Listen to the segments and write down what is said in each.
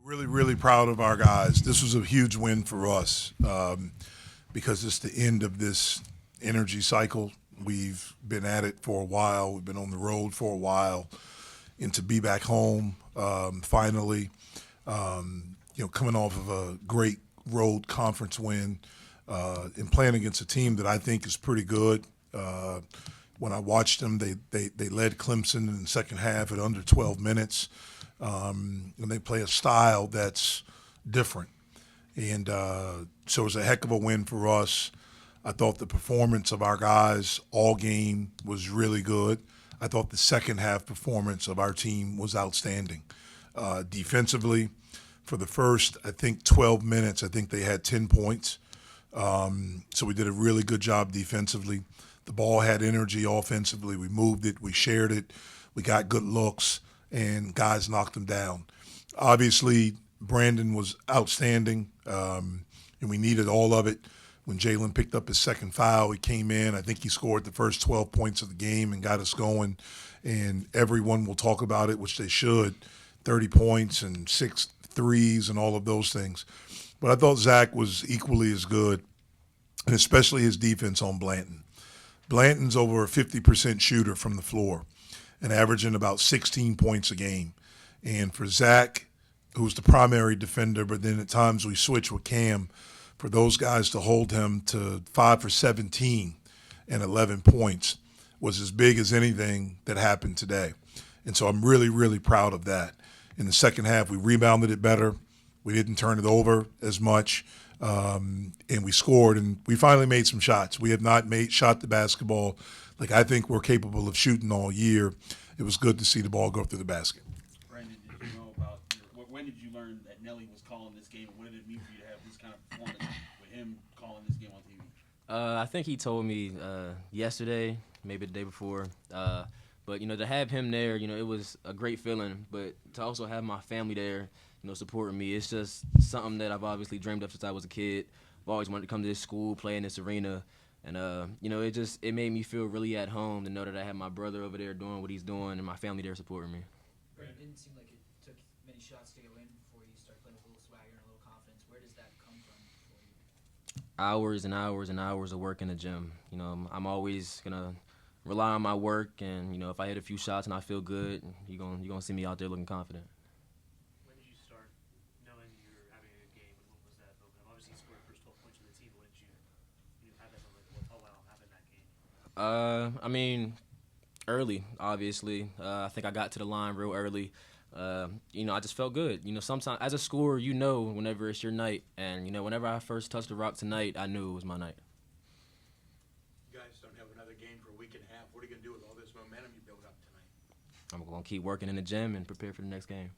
Really, really proud of our guys. This was a huge win for us because it's the end of this energy cycle. We've been at it for a while. We've been on the road for a while, and to be back home finally, coming off of a great road conference win and playing against a team that I think is pretty good. When I watched them, they led Clemson in the second half at under 12 minutes, and they play a style that's different. And so it was a heck of a win for us. I thought the performance of our guys all game was really good. I thought the second half performance of our team was outstanding. Defensively, for the first, I think, 12 minutes, I think they had 10 points. So we did a really good job defensively. The ball had energy offensively. We moved it. We shared it. We got good looks, and guys knocked them down. Obviously, Brandon was outstanding, and we needed all of it. When Jalen picked up his second foul, he came in. I think he scored the first 12 points of the game and got us going. And everyone will talk about it, which they should, 30 points and 6 threes and all of those things. But I thought Zach was equally as good, and especially his defense on Blanton. Blanton's over a 50% shooter from the floor and averaging about 16 points a game. And for Zach, who's the primary defender, but then at times we switch with Cam, for those guys to hold him to 5 for 17 and 11 points was as big as anything that happened today. And so I'm really, really proud of that. In the second half, we rebounded it better. We didn't turn it over as much, and we scored, and we finally made some shots. We have not shot the basketball like I think we're capable of shooting all year. It was good to see the ball go through the basket. Brandon, did you know about when did you learn that Nelly was calling this game? What did it mean for you to have this kind of performance with him calling this game on TV? I think he told me yesterday, maybe the day before. But to have him there, it was a great feeling. But to also have my family there, supporting me, it's just something that I've obviously dreamed of since I was a kid. I've always wanted to come to this school, play in this arena, and it made me feel really at home to know that I had my brother over there doing what he's doing and my family there supporting me. Brandon, it didn't seem like it took many shots to go in before you start playing with a little swagger and a little confidence. Where does that come from for you? Hours and hours and hours of work in the gym. I'm always gonna rely on my work, and if I hit a few shots and I feel good, you're gonna see me out there looking confident. When did you start knowing you were having a good game, and what was that moment? Obviously, you scored the first 12 points for the team. When did you have that moment? Oh wow, I'm having that game. I mean, early, obviously. I think I got to the line real early. I just felt good. Sometimes as a scorer, whenever it's your night, and whenever I first touched the rock tonight, I knew it was my night. You guys don't have another game for a week and a half. What are you gonna do with all this momentum you built up tonight? I'm gonna keep working in the gym and prepare for the next game.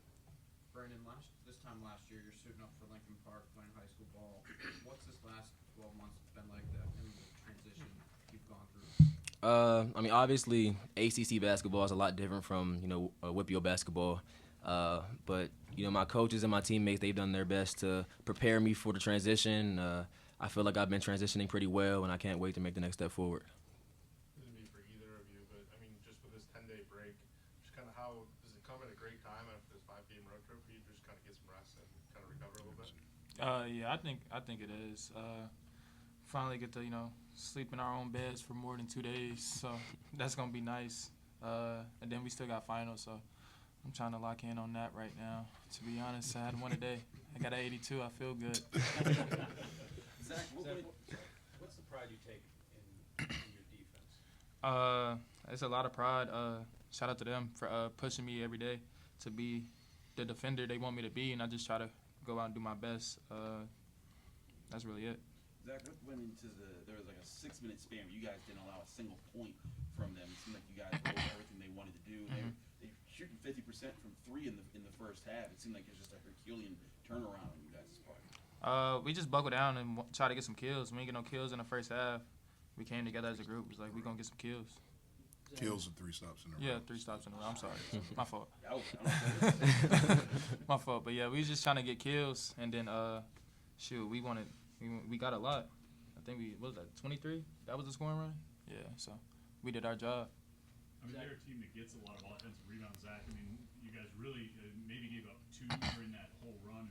Brandon, this time last year, you're suiting up for Lincoln Park playing high school ball. What's this last 12 months been like that in the transition you've gone through? Obviously, ACC basketball is a lot different from WPIAL basketball. But my coaches and my teammates, they've done their best to prepare me for the transition. I feel like I've been transitioning pretty well, and I can't wait to make the next step forward. This isn't me for either of you, but just with this 10-day break, just kind of how does it come at a great time after this 5-game road trip for you to just kind of get some rest and kind of recover a little bit? Yeah, I think it is. Finally get to sleep in our own beds for more than 2 days, so that's gonna be nice. And then we still got finals, so I'm trying to lock in on that right now. To be honest, I had one a day. I got an 82. I feel good. Zach, What's the pride you take in your defense? It's a lot of pride. Shout out to them for pushing me every day to be the defender they want me to be, and I just try to go out and do my best. That's really it. Zach, what went into there was like a 6-minute span where you guys didn't allow a single point from them. It seemed like you guys did everything they wanted to do. Mm-hmm. They shooting 50% from 3 in the first half. It seemed like it was just a Herculean turnaround on you guys' part. We just buckle down and try to get some kills. We didn't get no kills in the first half. We came together as a group. It was like, we're going to get some kills. Kills and 3 stops in a row. Yeah, 3 stops in a row. I'm sorry. My fault. That My fault. But, yeah, we was just trying to get kills. And then, we got a lot. I think what was that, 23? That was the scoring run? Yeah, so we did our job. They're a team that gets a lot of offensive rebounds, Zach. You guys really maybe gave up 2 during that whole run.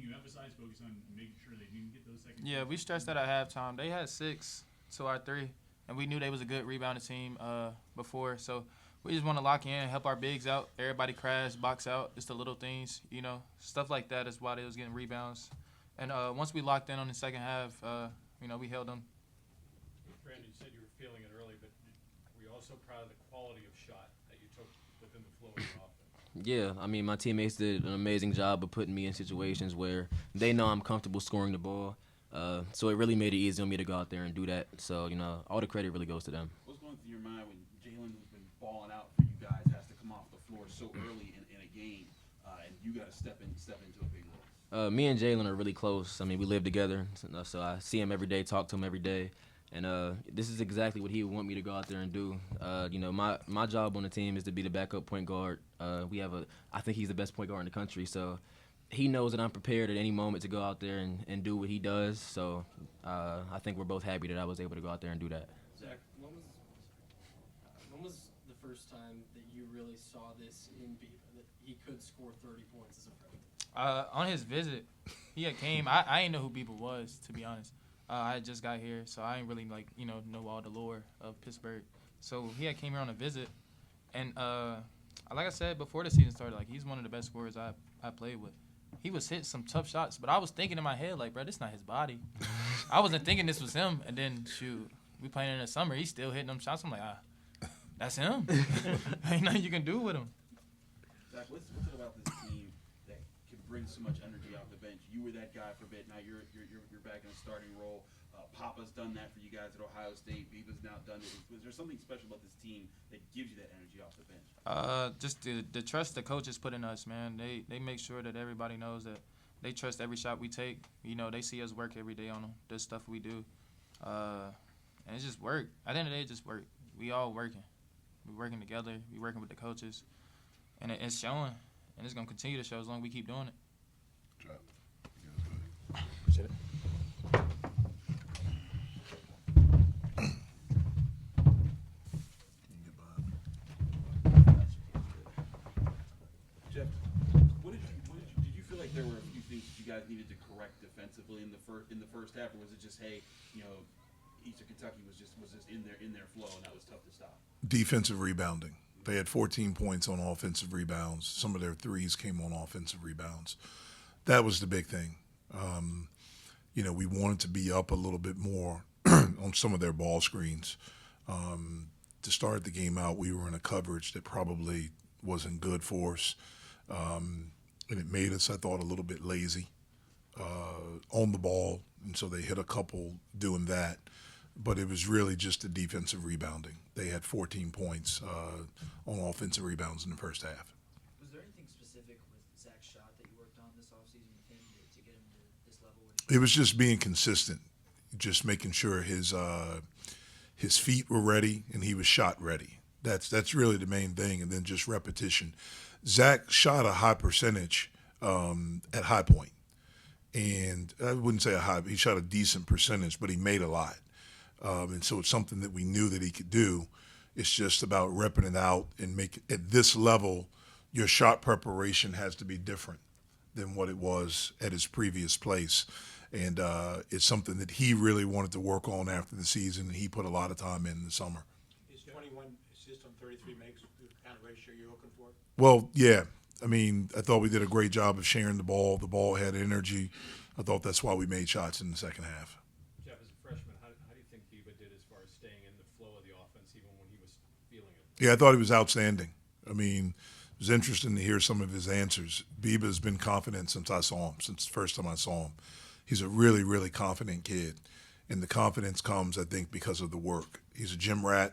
you emphasize, focus on making sure they didn't get those second? Yeah, we stressed that at halftime. They had 6 to our 3, and we knew they was a good rebounding team before. So we just want to lock in, help our bigs out. Everybody crash, box out. It's the little things, stuff like that is why they was getting rebounds. And once we locked in on the second half, we held them. Brandon, you said you were feeling it early, but were you also proud of the quality of shot that you took within the flow of your offense? Yeah, I mean, my teammates did an amazing job of putting me in situations where they know I'm comfortable scoring the ball. So it really made it easy on me to go out there and do that. So, all the credit really goes to them. What's going through your mind when Jalen, who's been balling out for you guys, has to come off the floor so early in a game, and you got to step into a big role? Me and Jalen are really close. I mean, we live together, so I see him every day, talk to him every day. And this is exactly what he would want me to go out there and do. My job on the team is to be the backup point guard. I think he's the best point guard in the country, so he knows that I'm prepared at any moment to go out there and do what he does. So I think we're both happy that I was able to go out there and do that. Zach, when was the first time that you really saw this in Biba, that he could score 30 points as a freshman? On his visit, he had came. I didn't know who Biba was, to be honest. I had just got here, so I didn't really know all the lore of Pittsburgh. So he had came here on a visit, and like I said before the season started, he's one of the best scorers I played with. He was hitting some tough shots, but I was thinking in my head, bro, this not his body. I wasn't thinking this was him. And then, shoot, we playing in the summer. He's still hitting them shots. I'm like, that's him. Ain't nothing you can do with him. Zach, what's it about this team that can bring so much energy off the bench? You were that guy for a bit. Now you're back in a starting role. Papa's done that for you guys at Ohio State. Biba's now done it. Was there something special about this team that gives you that energy off the bench? Just the trust the coaches put in us, man. They make sure that everybody knows that they trust every shot we take. They see us work every day on the stuff we do. And it's just work. At the end of the day, it's just work. We all working. We working together. We working with the coaches. And it's showing. And it's going to continue to show as long as we keep doing it. Good job. You guys good. Appreciate it. Jeff, did you feel like there were a few things that you guys needed to correct defensively in the first half, or was it just, hey, Eastern Kentucky was just in their flow and that was tough to stop? Defensive rebounding. They had 14 points on offensive rebounds. Some of their threes came on offensive rebounds. That was the big thing. We wanted to be up a little bit more on some of their ball screens. To start the game out, we were in a coverage that probably wasn't good for us. And it made us, I thought, a little bit lazy on the ball. And so they hit a couple doing that. But it was really just the defensive rebounding. They had 14 points on offensive rebounds in the first half. Was there anything specific with Zach's shot that you worked on this offseason with him to get him to this level? It was just being consistent, just making sure his feet were ready and he was shot ready. That's really the main thing, and then just repetition. Zach shot a high percentage at High Point, and I wouldn't say he shot a decent percentage, but he made a lot. And so it's something that we knew that he could do. It's just about repping it out and at this level, your shot preparation has to be different than what it was at his previous place. And it's something that he really wanted to work on after the season, and he put a lot of time in the summer. Is 21 assists on 33 makes the kind of ratio you're looking for? Well, yeah. I mean, I thought we did a great job of sharing the ball. The ball had energy. I thought that's why we made shots in the second half. Jeff, as a freshman, how do you think Biba did as far as staying in the flow of the offense even when he was feeling it? Yeah, I thought he was outstanding. I mean, it was interesting to hear some of his answers. Biba's been confident since the first time I saw him. He's a really, really confident kid. And the confidence comes, I think, because of the work. He's a gym rat.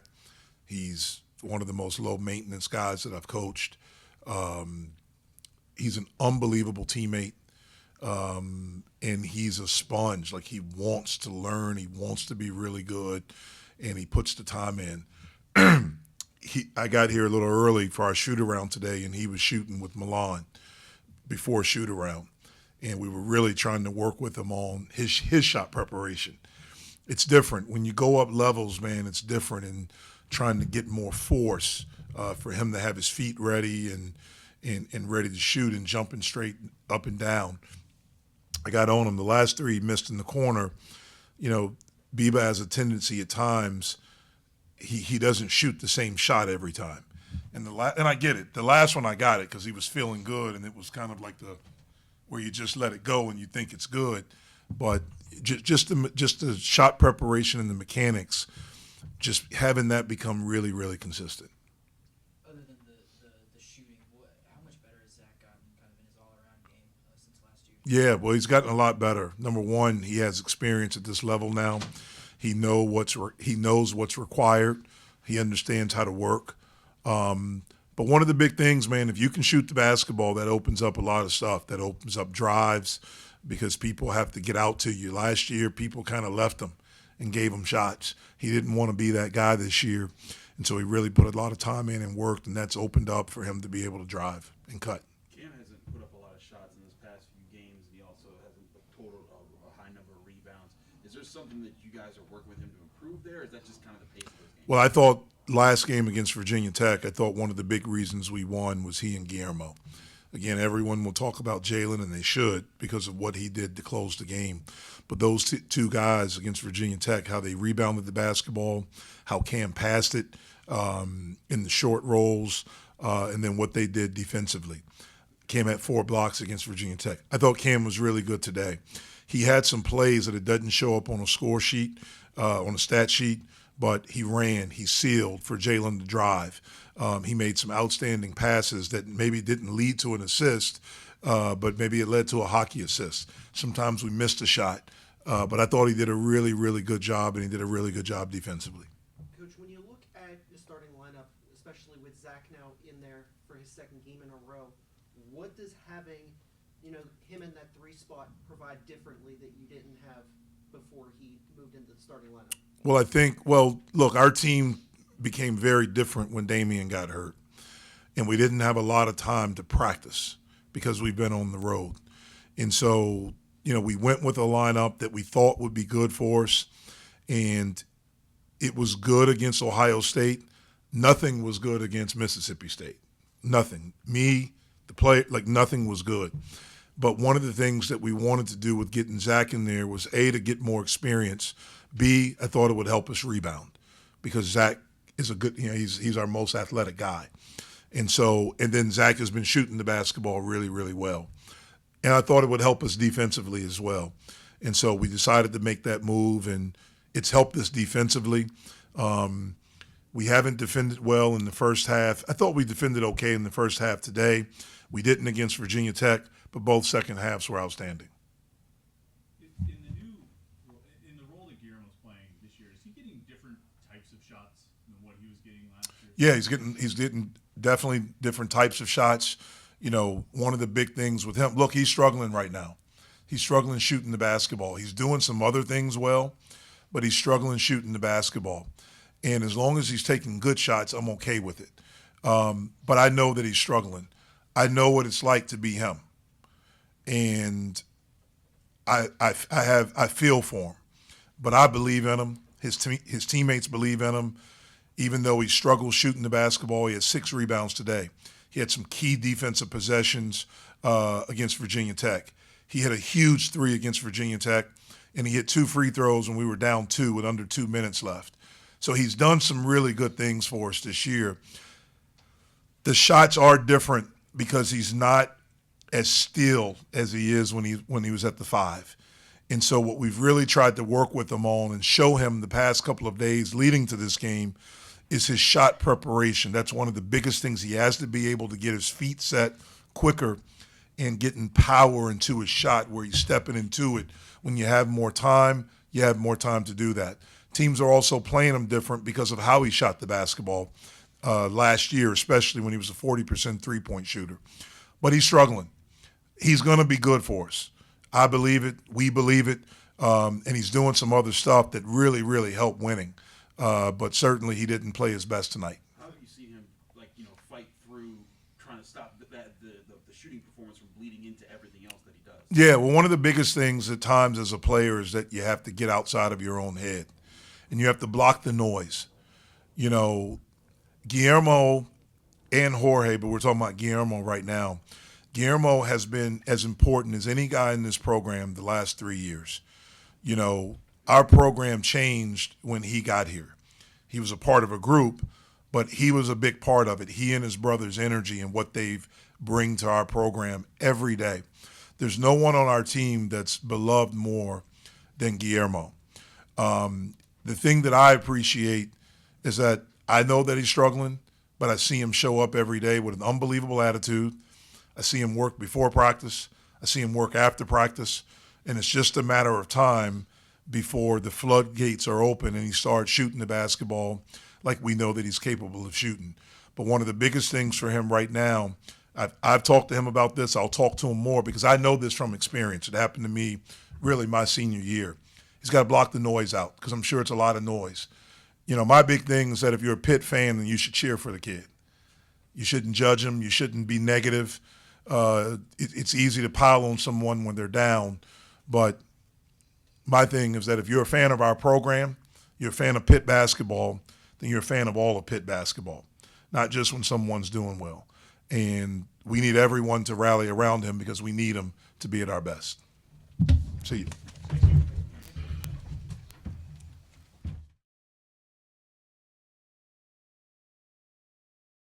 He's one of the most low-maintenance guys that I've coached. He's an unbelievable teammate. And he's a sponge. Like, he wants to learn. He wants to be really good. And he puts the time in. I got here a little early for our shoot-around today, and he was shooting with Milan before shoot-around. And we were really trying to work with him on his shot preparation. It's different. When you go up levels, man, it's different, and trying to get more force for him to have his feet ready and ready to shoot and jumping straight up and down. I got on him. The last three he missed in the corner. You know, Biba has a tendency at times, he doesn't shoot the same shot every time. And and I get it. The last one I got it because he was feeling good, and it was kind of like where you just let it go and you think it's good. But just the shot preparation and the mechanics, just having that become really, really consistent. Other than the shooting, how much better has Zach gotten kind of in his all-around game since last year? Yeah, well, he's gotten a lot better. Number one, he has experience at this level now. He knows what's required. He understands how to work. But one of the big things, man, if you can shoot the basketball, that opens up a lot of stuff. That opens up drives because people have to get out to you. Last year, people kind of left him and gave him shots. He didn't want to be that guy this year, and so he really put a lot of time in and worked, and that's opened up for him to be able to drive and cut. Cam hasn't put up a lot of shots in this past few games, and he also hasn't totaled a high number of rebounds. Is there something that you guys are working with him to improve there, or is that just kind of the pace of those games? Well, I thought last game against Virginia Tech, I thought one of the big reasons we won was he and Guillermo. Again, everyone will talk about Jalen, and they should because of what he did to close the game. But those two guys against Virginia Tech, how they rebounded the basketball, how Cam passed it in the short rolls, and then what they did defensively. Cam had 4 blocks against Virginia Tech. I thought Cam was really good today. He had some plays that it doesn't show up on a score sheet, on a stat sheet, but he ran, he sealed for Jalen to drive. He made some outstanding passes that maybe didn't lead to an assist, but maybe it led to a hockey assist. Sometimes we missed a shot, but I thought he did a really, really good job, and he did a really good job defensively. Coach, when you look at the starting lineup, especially with Zach now in there for his second game in a row, what does having, him in that 3 spot provide differently that you didn't have before he moved into the starting lineup? Well, look, our team became very different when Damian got hurt, and we didn't have a lot of time to practice because we've been on the road. And so, we went with a lineup that we thought would be good for us, and it was good against Ohio State. Nothing was good against Mississippi State. Nothing. The player, nothing was good. But one of the things that we wanted to do with getting Zach in there was, A, to get more experience. B, I thought it would help us rebound because Zach is a good, he's our most athletic guy. And then Zach has been shooting the basketball really, really well. And I thought it would help us defensively as well. And so we decided to make that move, and it's helped us defensively. We haven't defended well in the first half. I thought we defended okay in the first half today. We didn't against Virginia Tech, but both second halves were outstanding. In the role that Guillermo's playing this year, is he getting different types of shots than what he was getting last year? Yeah, he's getting definitely different types of shots. One of the big things with him, look, he's struggling right now. He's struggling shooting the basketball. He's doing some other things well, but he's struggling shooting the basketball. And as long as he's taking good shots, I'm okay with it. But I know that he's struggling. I know what it's like to be him. And I feel for him. But I believe in him. His teammates believe in him. Even though he struggled shooting the basketball, he had 6 rebounds today. He had some key defensive possessions against Virginia Tech. He hit a huge 3 against Virginia Tech, and he hit 2 free throws when we were down 2 with under 2 minutes left. So he's done some really good things for us this year. The shots are different because he's not as still as he is when he was at the 5. And so what we've really tried to work with him on and show him the past couple of days leading to this game is his shot preparation. That's one of the biggest things. He has to be able to get his feet set quicker and getting power into his shot where he's stepping into it. When you have more time, you have more time to do that. Teams are also playing him different because of how he shot the basketball last year, especially when he was a 40% three-point shooter. But he's struggling. He's going to be good for us. I believe it. We believe it. And he's doing some other stuff that really, really helped winning. But certainly he didn't play his best tonight. How have you seen him, fight through trying to stop the shooting performance from bleeding into everything else that he does? Yeah, well, one of the biggest things at times as a player is that you have to get outside of your own head. And you have to block the noise. Guillermo and Jorge, but we're talking about Guillermo right now, Guillermo has been as important as any guy in this program the last 3 years. You know, our program changed when he got here. He was a part of a group, but he was a big part of it. He and his brother's energy and what they bring to our program every day. There's no one on our team that's beloved more than Guillermo. The thing that I appreciate is that I know that he's struggling, but I see him show up every day with an unbelievable attitude. I see him work before practice. I see him work after practice. And it's just a matter of time before the floodgates are open and he starts shooting the basketball like we know that he's capable of shooting. But one of the biggest things for him right now, I've talked to him about this. I'll talk to him more because I know this from experience. It happened to me really my senior year. He's got to block the noise out because I'm sure it's a lot of noise. You know, my big thing is that if you're a Pitt fan, then you should cheer for the kid. You shouldn't judge him. You shouldn't be negative. It's easy to pile on someone when they're down. But my thing is that if you're a fan of our program, you're a fan of Pitt basketball, then you're a fan of all of Pitt basketball, not just when someone's doing well. And we need everyone to rally around him because we need him to be at our best. See you.